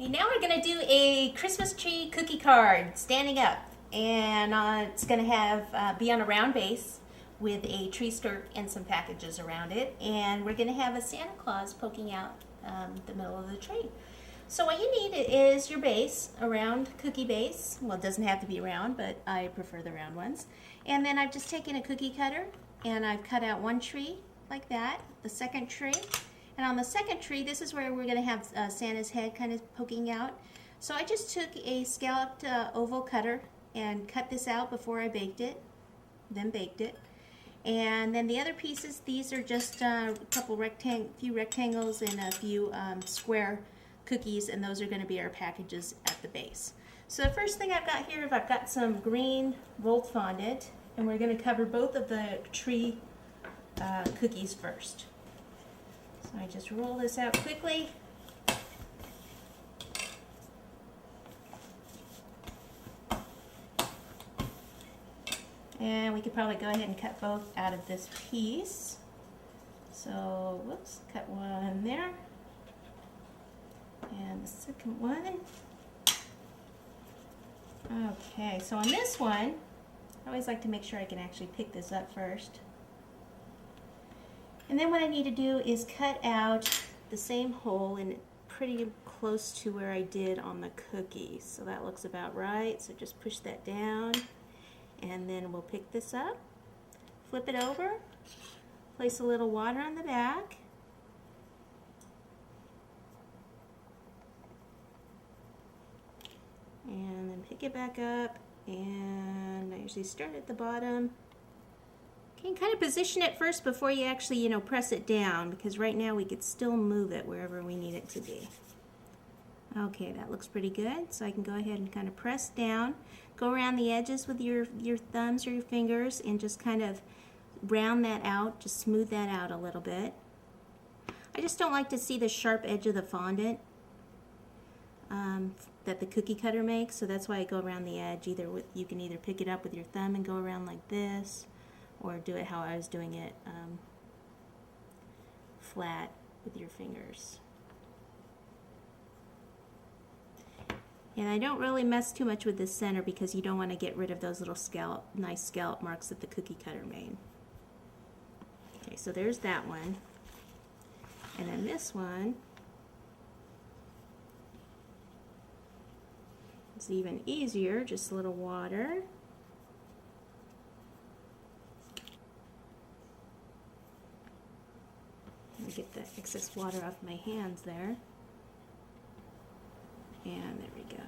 Now we're going to do a Christmas tree cookie card standing up, and it's going to have be on a round base with a tree skirt and some packages around it, and we're going to have a Santa Claus poking out the middle of the tree. So what you need is your base, a round cookie base. Well, it doesn't have to be round, but I prefer the round ones. And then I've just taken a cookie cutter and I've cut out one tree like that, the second tree. And on the second tree, this is where we're going to have Santa's head kind of poking out. So I just took a scalloped oval cutter and cut this out before I baked it, then baked it. And then the other pieces, these are just a couple few rectangles and a few square cookies, and those are going to be our packages at the base. So the first thing I've got here is I've got some green rolled fondant, and we're going to cover both of the tree cookies first. So I just roll this out quickly. And we could probably go ahead and cut both out of this piece. So, whoops, cut one there. And the second one. Okay, so on this one, I always like to make sure I can actually pick this up first. And then what I need to do is cut out the same hole and pretty close to where I did on the cookie. So that looks about right. So just push that down. And then we'll pick this up, flip it over, place a little water on the back, and then pick it back up, and I usually start at the bottom. Okay, and kind of position it first before you actually, press it down, because right now we could still move it wherever we need it to be. Okay, that looks pretty good. So I can go ahead and kind of press down, go around the edges with your thumbs or your fingers, and just kind of round that out, just smooth that out a little bit. I just don't like to see the sharp edge of the fondant that the cookie cutter makes, so that's why I go around the edge. You can either pick it up with your thumb and go around like this, or do it how I was doing it, flat with your fingers. And I don't really mess too much with the center because you don't want to get rid of those little nice scallop marks that the cookie cutter made. Okay, so there's that one. And then this one is even easier, just a little water. Let me get the excess water off my hands there. And there we go.